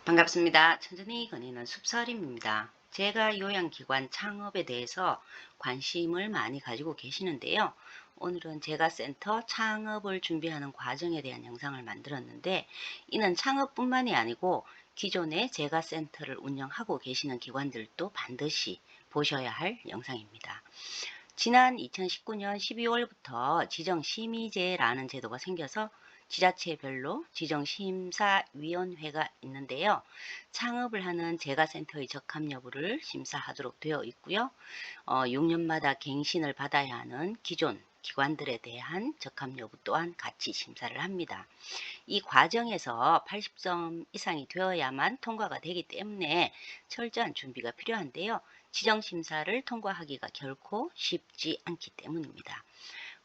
반갑습니다. 천천히 건의는 숲서림입니다. 제가 요양기관 창업에 대해서 관심을 많이 가지고 계시는데요. 오늘은 제가 센터 창업을 준비하는 과정에 대한 영상을 만들었는데, 이는 창업뿐만이 아니고 기존에 제가 센터를 운영하고 계시는 기관들도 반드시 보셔야 할 영상입니다. 지난 2019년 12월부터 지정심의제라는 제도가 생겨서 지자체별로 지정심사위원회가 있는데요. 창업을 하는 제가센터의 적합 여부를 심사하도록 되어 있고요. 6년마다 갱신을 받아야 하는 기존 기관들에 대한 적합 여부 또한 같이 심사를 합니다. 이 과정에서 80점 이상이 되어야만 통과가 되기 때문에 철저한 준비가 필요한데요. 지정심사를 통과하기가 결코 쉽지 않기 때문입니다.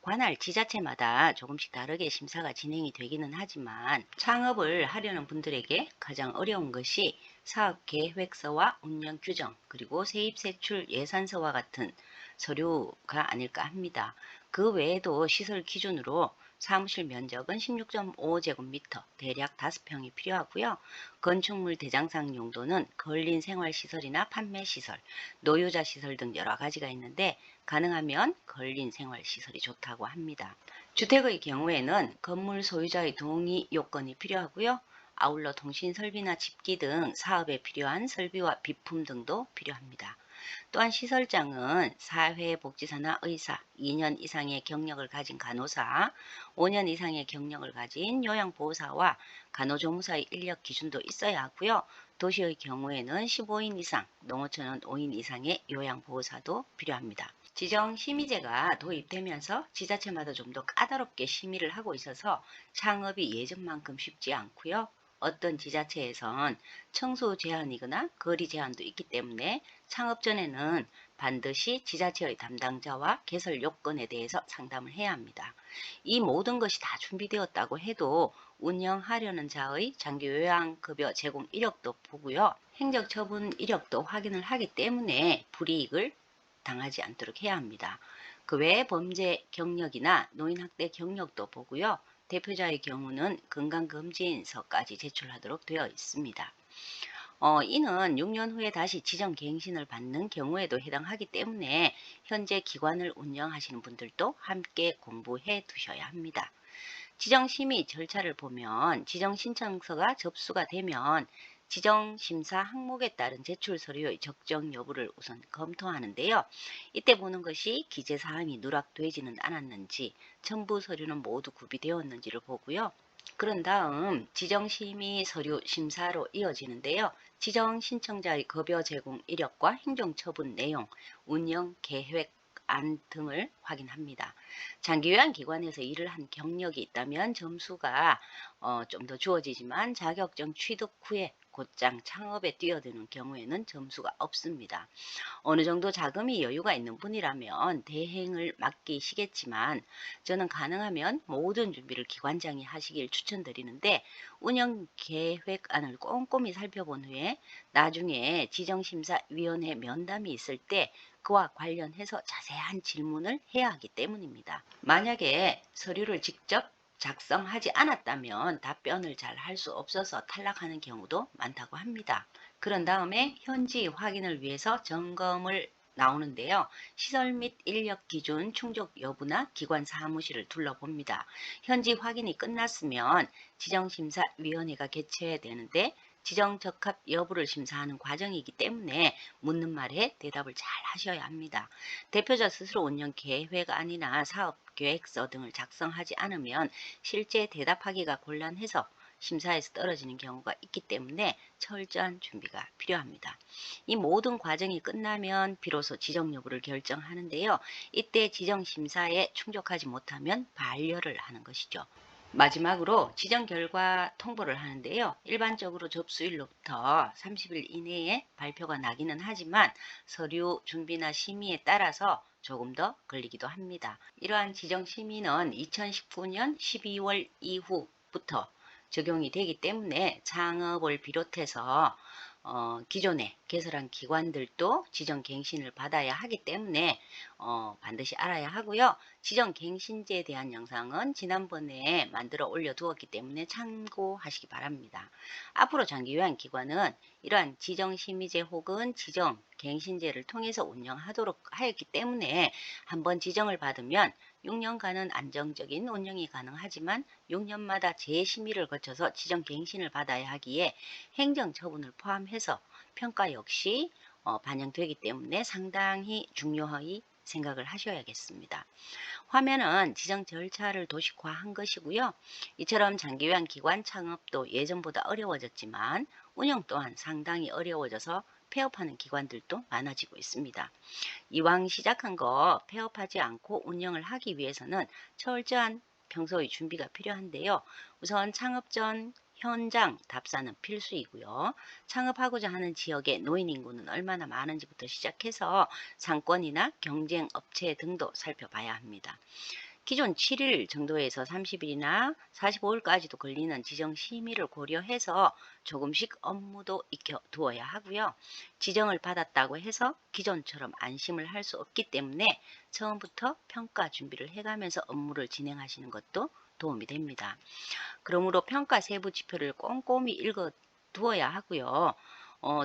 관할 지자체마다 조금씩 다르게 심사가 진행이 되기는 하지만 창업을 하려는 분들에게 가장 어려운 것이 사업계획서와 운영규정 그리고 세입세출 예산서와 같은 서류가 아닐까 합니다. 그 외에도 시설 기준으로 사무실 면적은 16.5제곱미터, 대략 5평이 필요하고요. 건축물 대장상 용도는 근린 생활시설이나 판매시설, 노유자 시설 등 여러 가지가 있는데 가능하면 근린 생활시설이 좋다고 합니다. 주택의 경우에는 건물 소유자의 동의 요건이 필요하고요. 아울러 통신설비나 집기 등 사업에 필요한 설비와 비품 등도 필요합니다. 또한 시설장은 사회복지사나 의사, 2년 이상의 경력을 가진 간호사, 5년 이상의 경력을 가진 요양보호사와 간호조무사의 인력 기준도 있어야 하고요. 도시의 경우에는 15인 이상, 농어촌은 5인 이상의 요양보호사도 필요합니다. 지정심의제가 도입되면서 지자체마다 좀 더 까다롭게 심의를 하고 있어서 창업이 예전만큼 쉽지 않고요. 어떤 지자체에선 청소 제한이거나 거리 제한도 있기 때문에 창업 전에는 반드시 지자체의 담당자와 개설 요건에 대해서 상담을 해야 합니다. 이 모든 것이 다 준비되었다고 해도 운영하려는 자의 장기 요양급여 제공 이력도 보고요. 행정처분 이력도 확인을 하기 때문에 불이익을 당하지 않도록 해야 합니다. 그 외에 범죄 경력이나 노인학대 경력도 보고요. 대표자의 경우는 건강검진서까지 제출하도록 되어 있습니다. 이는 6년 후에 다시 지정갱신을 받는 경우에도 해당하기 때문에 현재 기관을 운영하시는 분들도 함께 공부해 두셔야 합니다. 지정심의 절차를 보면 지정신청서가 접수가 되면 지정심사 항목에 따른 제출 서류의 적정 여부를 우선 검토하는데요. 이때 보는 것이 기재사항이 누락되지는 않았는지, 첨부 서류는 모두 구비되었는지를 보고요. 그런 다음 지정심의 서류 심사로 이어지는데요. 지정 신청자의 급여 제공 이력과 행정처분 내용, 운영 계획 안 등을 확인합니다. 장기요양기관에서 일을 한 경력이 있다면 점수가 좀 더 주어지지만 자격증 취득 후에 곧장 창업에 뛰어드는 경우에는 점수가 없습니다. 어느 정도 자금이 여유가 있는 분이라면 대행을 맡기시겠지만 저는 가능하면 모든 준비를 기관장이 하시길 추천드리는데 운영 계획안을 꼼꼼히 살펴본 후에 나중에 지정심사위원회 면담이 있을 때 그와 관련해서 자세한 질문을 해야 하기 때문입니다. 만약에 서류를 직접 작성하지 않았다면 답변을 잘 할 수 없어서 탈락하는 경우도 많다고 합니다. 그런 다음에 현지 확인을 위해서 점검을 나오는데요. 시설 및 인력 기준 충족 여부나 기관 사무실을 둘러봅니다. 현지 확인이 끝났으면 지정심사위원회가 개최되는데 지정적합 여부를 심사하는 과정이기 때문에 묻는 말에 대답을 잘 하셔야 합니다. 대표자 스스로 운영 계획안이나 사업 계획서 등을 작성하지 않으면 실제 대답하기가 곤란해서 심사에서 떨어지는 경우가 있기 때문에 철저한 준비가 필요합니다. 이 모든 과정이 끝나면 비로소 지정 여부를 결정하는데요. 이때 지정 심사에 충족하지 못하면 반려를 하는 것이죠. 마지막으로 지정 결과 통보를 하는데요. 일반적으로 접수일로부터 30일 이내에 발표가 나기는 하지만 서류 준비나 심의에 따라서 조금 더 걸리기도 합니다. 이러한 지정 심의는 2019년 12월 이후부터 적용이 되기 때문에 창업을 비롯해서 기존에 개설한 기관들도 지정갱신을 받아야 하기 때문에 반드시 알아야 하고요. 지정갱신제에 대한 영상은 지난번에 만들어 올려두었기 때문에 참고하시기 바랍니다. 앞으로 장기요양기관은 이러한 지정심의제 혹은 지정갱신제를 통해서 운영하도록 하였기 때문에 한번 지정을 받으면 6년간은 안정적인 운영이 가능하지만 6년마다 재심의를 거쳐서 지정갱신을 받아야 하기에 행정처분을 포함해서 평가 역시 반영되기 때문에 상당히 중요하게 생각을 하셔야겠습니다. 화면은 지정 절차를 도식화한 것이고요. 이처럼 장기요양기관 창업도 예전보다 어려워졌지만 운영 또한 상당히 어려워져서 폐업하는 기관들도 많아지고 있습니다. 이왕 시작한 거 폐업하지 않고 운영을 하기 위해서는 철저한 평소의 준비가 필요한데요. 우선 창업 전 현장 답사는 필수이고요. 창업하고자 하는 지역의 노인 인구는 얼마나 많은지부터 시작해서 상권이나 경쟁 업체 등도 살펴봐야 합니다. 기존 7일 정도에서 30일이나 45일까지도 걸리는 지정 심의를 고려해서 조금씩 업무도 익혀두어야 하고요. 지정을 받았다고 해서 기존처럼 안심을 할 수 없기 때문에 처음부터 평가 준비를 해가면서 업무를 진행하시는 것도 도움이 됩니다. 그러므로 평가 세부 지표를 꼼꼼히 읽어두어야 하고요.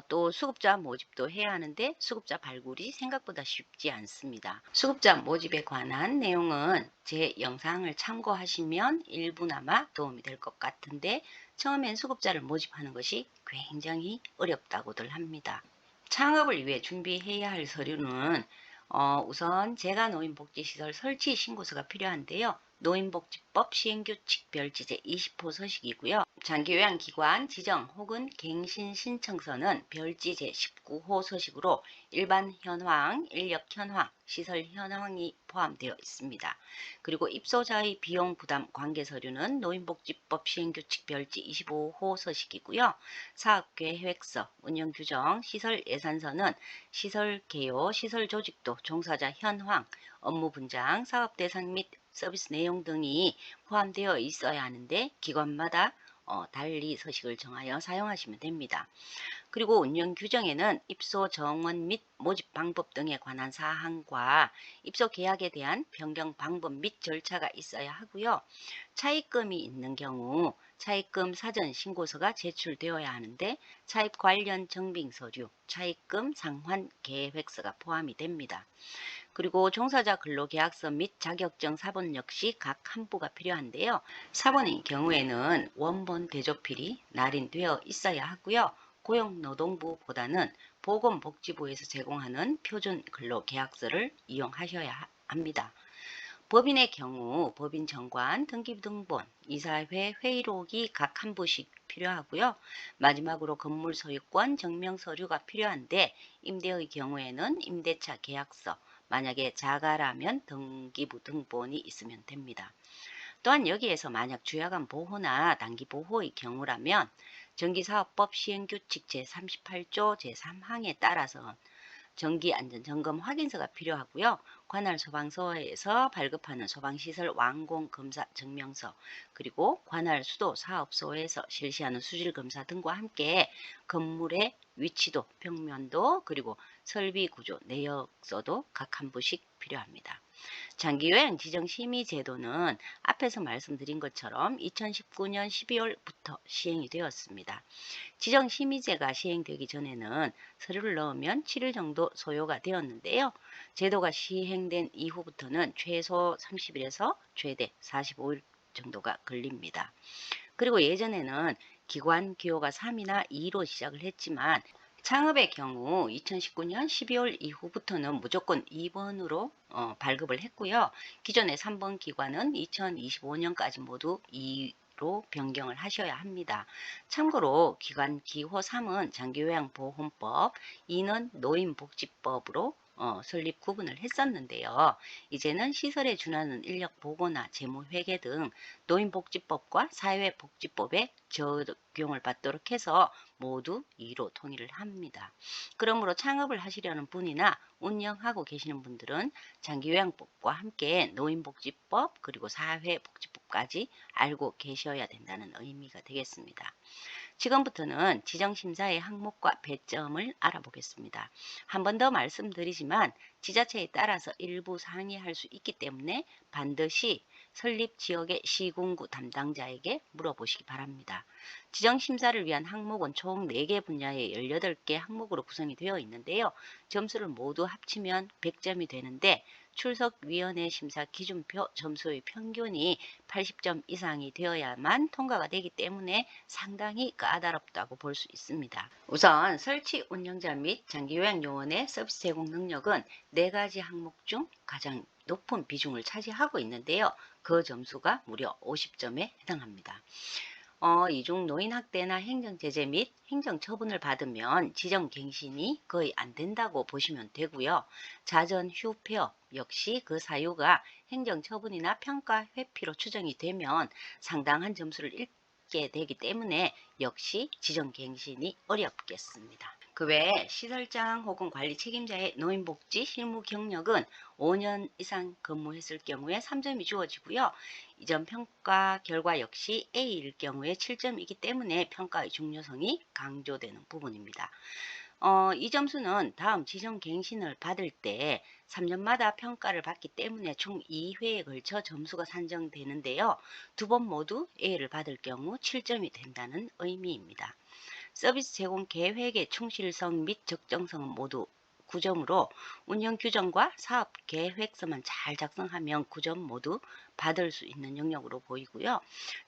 또 수급자 모집도 해야 하는데 수급자 발굴이 생각보다 쉽지 않습니다. 수급자 모집에 관한 내용은 제 영상을 참고하시면 일부나마 도움이 될 것 같은데 처음엔 수급자를 모집하는 것이 굉장히 어렵다고들 합니다. 창업을 위해 준비해야 할 서류는 우선 재가노인복지시설 설치 신고서가 필요한데요. 노인복지법 시행규칙 별지제 20호 서식이고요. 장기요양기관 지정 혹은 갱신 신청서는 별지제 19호 서식으로 일반 현황, 인력 현황, 시설 현황이 포함되어 있습니다. 그리고 입소자의 비용 부담 관계 서류는 노인복지법 시행규칙 별지 25호 서식이고요. 사업계획서, 운영규정, 시설 예산서는 시설 개요, 시설 조직도, 종사자 현황, 업무 분장, 사업 대상 및 서비스 내용 등이 포함되어 있어야 하는데 기관마다 달리 서식을 정하여 사용하시면 됩니다. 그리고 운영 규정에는 입소 정원 및 모집 방법 등에 관한 사항과 입소 계약에 대한 변경 방법 및 절차가 있어야 하고요. 차입금이 있는 경우 차입금 사전 신고서가 제출되어야 하는데 차입 관련 정빙 서류, 차입금 상환 계획서가 포함이 됩니다. 그리고 종사자 근로계약서 및 자격증 사본 역시 각 한 부가 필요한데요. 사본의 경우에는 원본 대조필이 날인되어 있어야 하고요. 고용노동부보다는 보건복지부에서 제공하는 표준 근로계약서를 이용하셔야 합니다. 법인의 경우 법인 정관, 등기부등본, 이사회 회의록이 각 한 부씩 필요하고요. 마지막으로 건물 소유권 증명 서류가 필요한데 임대의 경우에는 임대차 계약서, 만약에 자가라면 등기부등본이 있으면 됩니다. 또한 여기에서 만약 주야간 보호나 단기 보호의 경우라면 전기사업법 시행규칙 제38조 제3항에 따라서 정기안전점검 확인서가 필요하고요. 관할 소방서에서 발급하는 소방시설 완공검사 증명서, 그리고 관할 수도 사업소에서 실시하는 수질검사 등과 함께 건물의 위치도, 벽면도, 그리고 설비구조, 내역서도 각 한 부씩 필요합니다. 장기요양 지정심의제도는 앞에서 말씀드린 것처럼 2019년 12월부터 시행이 되었습니다. 지정심의제가 시행되기 전에는 서류를 넣으면 7일 정도 소요가 되었는데요. 제도가 시행된 이후부터는 최소 30일에서 최대 45일 정도가 걸립니다. 그리고 예전에는 기관 기호가 3이나 2로 시작을 했지만 창업의 경우 2019년 12월 이후부터는 무조건 2번으로 발급을 했고요. 기존의 3번 기관은 2025년까지 모두 2로 변경을 하셔야 합니다. 참고로 기관 기호 3은 장기요양보험법, 2는 노인복지법으로 설립 구분을 했었는데요. 이제는 시설에 준하는 인력 보고나 재무 회계 등 노인복지법과 사회복지법에 적용을 받도록 해서 모두 2로 통일을 합니다. 그러므로 창업을 하시려는 분이나 운영하고 계시는 분들은 장기요양법과 함께 노인복지법 그리고 사회복지법까지 알고 계셔야 된다는 의미가 되겠습니다. 지금부터는 지정심사의 항목과 배점을 알아보겠습니다. 한 번 더 말씀드리지만 지자체에 따라서 일부 상이할 수 있기 때문에 반드시 설립 지역의 시군구 담당자에게 물어보시기 바랍니다. 지정심사를 위한 항목은 총 4개 분야의 18개 항목으로 구성이 되어 있는데요. 점수를 모두 합치면 100점이 되는데 출석위원회 심사 기준표 점수의 평균이 80점 이상이 되어야만 통과가 되기 때문에 상당히 까다롭다고 볼 수 있습니다. 우선 설치 운영자 및 장기요양요원의 서비스 제공 능력은 4가지 항목 중 가장 높은 비중을 차지하고 있는데요. 그 점수가 무려 50점에 해당합니다. 이중 노인학대나 행정제재 및 행정처분을 받으면 지정갱신이 거의 안 된다고 보시면 되고요. 자전 휴폐업 역시 그 사유가 행정처분이나 평가 회피로 추정이 되면 상당한 점수를 잃게 되기 때문에 역시 지정갱신이 어렵겠습니다. 그 외에 시설장 혹은 관리 책임자의 노인복지 실무 경력은 5년 이상 근무했을 경우에 3점이 주어지고요. 이전 평가 결과 역시 A일 경우에 7점이기 때문에 평가의 중요성이 강조되는 부분입니다. 이 점수는 다음 지정갱신을 받을 때 3년마다 평가를 받기 때문에 총 2회에 걸쳐 점수가 산정되는데요. 2번 모두 A를 받을 경우 7점이 된다는 의미입니다. 서비스 제공 계획의 충실성 및 적정성은 모두 9점으로 운영 규정과 사업 계획서만 잘 작성하면 9점 모두 받을 수 있는 영역으로 보이고요.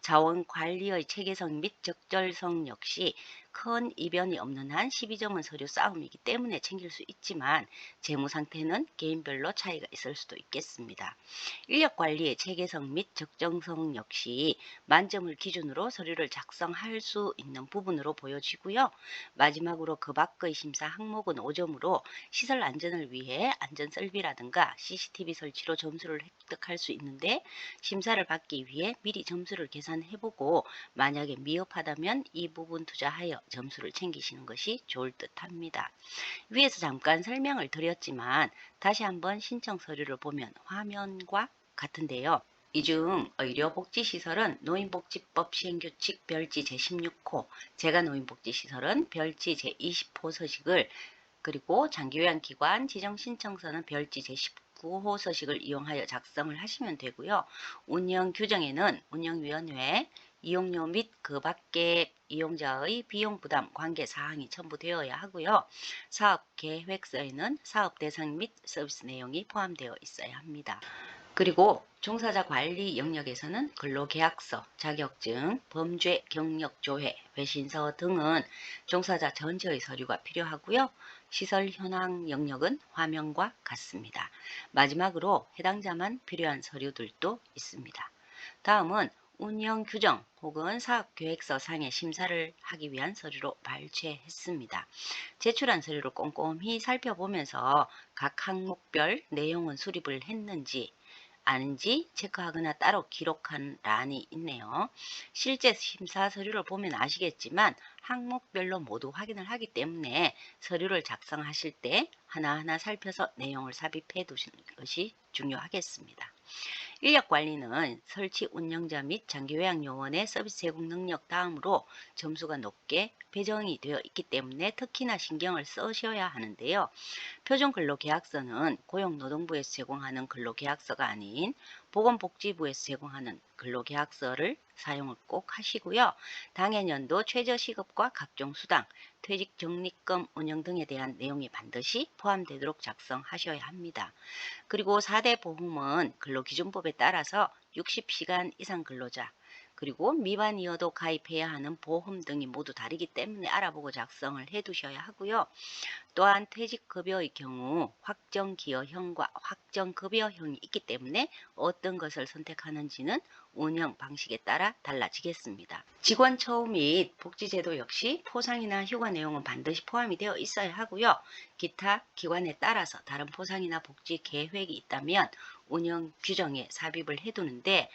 자원 관리의 체계성 및 적절성 역시 큰 이변이 없는 한 12점은 서류 싸움이기 때문에 챙길 수 있지만 재무 상태는 개인별로 차이가 있을 수도 있겠습니다. 인력 관리의 체계성 및 적정성 역시 만점을 기준으로 서류를 작성할 수 있는 부분으로 보여지고요. 마지막으로 그 밖의 심사 항목은 5점으로 시설 안전을 위해 안전설비라든가 CCTV 설치로 점수를 획득할 수 있는데 심사를 받기 위해 미리 점수를 계산해보고 만약에 미흡하다면 이 부분 투자하여 점수를 챙기시는 것이 좋을 듯합니다. 위에서 잠깐 설명을 드렸지만 다시 한번 신청 서류를 보면 화면과 같은데요. 이 중 의료복지시설은 노인복지법 시행규칙 별지 제16호, 재가노인복지시설은 별지 제20호 서식을 그리고 장기요양기관 지정신청서는 별지 제19호 서식을 이용하여 작성을 하시면 되고요. 운영규정에는 운영위원회, 이용료 및 그 밖의 이용자의 비용 부담 관계 사항이 첨부되어야 하고요. 사업계획서에는 사업 대상 및 서비스 내용이 포함되어 있어야 합니다. 그리고 종사자 관리 영역에서는 근로계약서, 자격증, 범죄 경력 조회, 배신서 등은 종사자 전체의 서류가 필요하고요. 시설 현황 영역은 화면과 같습니다. 마지막으로 해당자만 필요한 서류들도 있습니다. 다음은 운영 규정 혹은 사업계획서 상의 심사를 하기 위한 서류로 발췌했습니다. 제출한 서류를 꼼꼼히 살펴보면서 각 항목별 내용은 수립을 했는지 아닌지 체크하거나 따로 기록한 란이 있네요. 실제 심사 서류를 보면 아시겠지만 항목별로 모두 확인을 하기 때문에 서류를 작성하실 때 하나하나 살펴서 내용을 삽입해 두시는 것이 중요하겠습니다. 인력관리는 설치 운영자 및 장기요양요원의 서비스 제공 능력 다음으로 점수가 높게 배정이 되어 있기 때문에 특히나 신경을 쓰셔야 하는데요. 표준근로계약서는 고용노동부에서 제공하는 근로계약서가 아닌 보건복지부에서 제공하는 근로계약서를 사용을 꼭 하시고요. 당해년도 최저시급과 각종 수당, 퇴직적립금 운영 등에 대한 내용이 반드시 포함되도록 작성하셔야 합니다. 그리고 4대 보험은 근로기준법에 따라서 60시간 이상 근로자, 그리고 미만이어도 가입해야 하는 보험 등이 모두 다르기 때문에 알아보고 작성을 해두셔야 하고요. 또한 퇴직급여의 경우 확정기여형과 확정급여형이 있기 때문에 어떤 것을 선택하는지는 운영 방식에 따라 달라지겠습니다. 직원 처우 및 복지제도 역시 포상이나 휴가 내용은 반드시 포함이 되어 있어야 하고요. 기타 기관에 따라서 다른 포상이나 복지 계획이 있다면 운영 규정에 삽입을 해두는데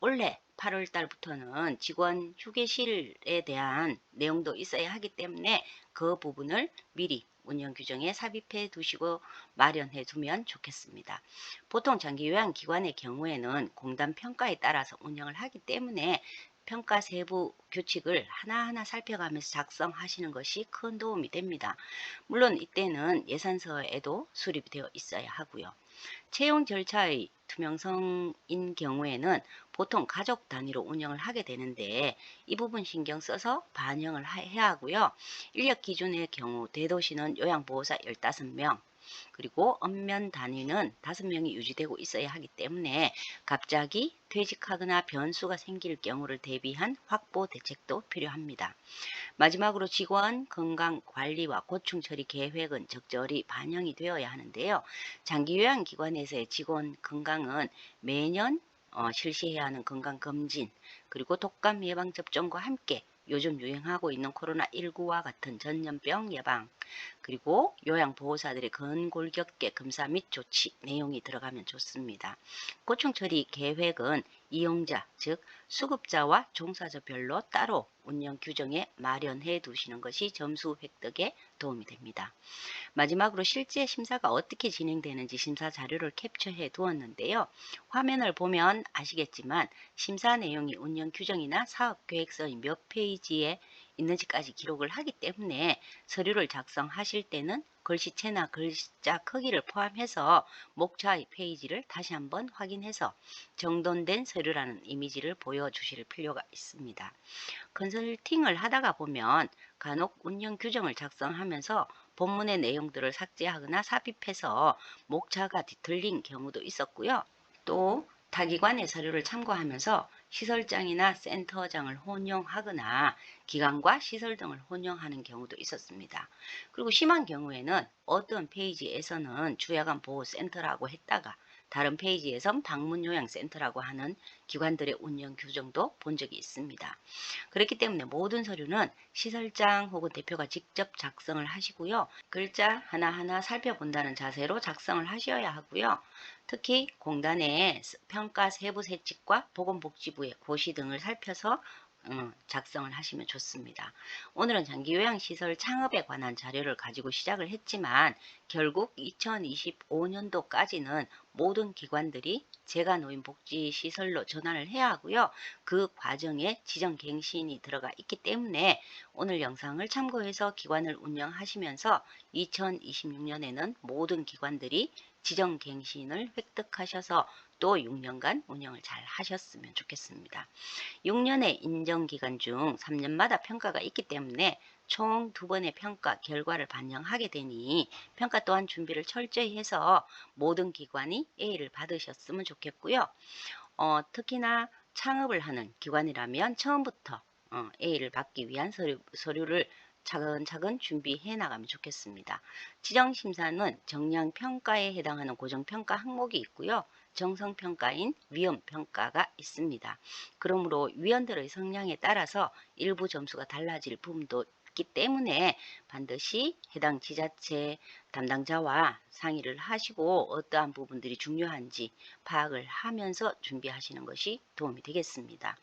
올해 8월 달부터는 직원 휴게실에 대한 내용도 있어야 하기 때문에 그 부분을 미리 운영 규정에 삽입해 두시고 마련해 두면 좋겠습니다. 보통 장기요양기관의 경우에는 공단 평가에 따라서 운영을 하기 때문에 평가 세부 규칙을 하나하나 살펴가면서 작성하시는 것이 큰 도움이 됩니다. 물론 이때는 예산서에도 수립이 되어 있어야 하고요. 채용 절차의 투명성인 경우에는 보통 가족 단위로 운영을 하게 되는데 이 부분 신경 써서 반영을 해야 하고요. 인력 기준의 경우 대도시는 요양보호사 15명, 그리고 읍면 단위는 5명이 유지되고 있어야 하기 때문에 갑자기 퇴직하거나 변수가 생길 경우를 대비한 확보 대책도 필요합니다. 마지막으로 직원 건강 관리와 고충 처리 계획은 적절히 반영이 되어야 하는데요. 장기 요양기관에서의 직원 건강은 매년 실시해야 하는 건강검진, 그리고 독감 예방 접종과 함께 요즘 유행하고 있는 코로나19와 같은 전염병 예방, 그리고 요양보호사들의 근골격계 검사 및 조치 내용이 들어가면 좋습니다. 고충 처리 계획은 이용자, 즉 수급자와 종사자별로 따로 운영 규정에 마련해 두시는 것이 점수 획득에 도움이 됩니다. 마지막으로 실제 심사가 어떻게 진행되는지 심사 자료를 캡처해 두었는데요. 화면을 보면 아시겠지만 심사 내용이 운영 규정이나 사업 계획서의 몇 페이지에 있는지까지 기록을 하기 때문에 서류를 작성하실 때는 글씨체나 글자 크기를 포함해서 목차의 페이지를 다시 한번 확인해서 정돈된 서류라는 이미지를 보여주실 필요가 있습니다. 컨설팅을 하다가 보면 간혹 운영 규정을 작성하면서 본문의 내용들을 삭제하거나 삽입해서 목차가 뒤틀린 경우도 있었고요. 또 타기관의 서류를 참고하면서 시설장이나 센터장을 혼용하거나 기관과 시설 등을 혼용하는 경우도 있었습니다. 그리고 심한 경우에는 어떤 페이지에서는 주야간 보호센터라고 했다가 다른 페이지에선 방문요양센터라고 하는 기관들의 운영 규정도 본 적이 있습니다. 그렇기 때문에 모든 서류는 시설장 혹은 대표가 직접 작성을 하시고요. 글자 하나하나 살펴본다는 자세로 작성을 하셔야 하고요. 특히 공단의 평가 세부 세칙과 보건복지부의 고시 등을 살펴서 작성을 하시면 좋습니다. 오늘은 장기요양시설 창업에 관한 자료를 가지고 시작을 했지만 결국 2025년도까지는 모든 기관들이 재가노인복지시설로 전환을 해야 하고요. 그 과정에 지정갱신이 들어가 있기 때문에 오늘 영상을 참고해서 기관을 운영하시면서 2026년에는 모든 기관들이 지정갱신을 획득하셔서 또 6년간 운영을 잘 하셨으면 좋겠습니다. 6년의 인정기간 중 3년마다 평가가 있기 때문에 총 2번의 평가 결과를 반영하게 되니 평가 또한 준비를 철저히 해서 모든 기관이 A를 받으셨으면 좋겠고요. 특히나 창업을 하는 기관이라면 처음부터 A를 받기 위한 서류를 차근차근 준비해 나가면 좋겠습니다. 지정심사는 정량평가에 해당하는 고정평가 항목이 있고요. 정성평가인 위험평가가 있습니다. 그러므로 위원들의 성향에 따라서 일부 점수가 달라질 부분도 있기 때문에 반드시 해당 지자체 담당자와 상의를 하시고 어떠한 부분들이 중요한지 파악을 하면서 준비하시는 것이 도움이 되겠습니다.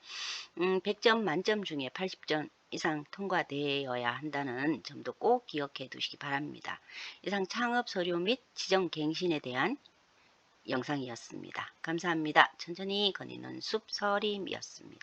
100점 만점 중에 80점 이상 통과되어야 한다는 점도 꼭 기억해 두시기 바랍니다. 이상 창업 서류 및 지정갱신에 대한 영상이었습니다. 감사합니다. 천천히 거니는 숲서림이었습니다.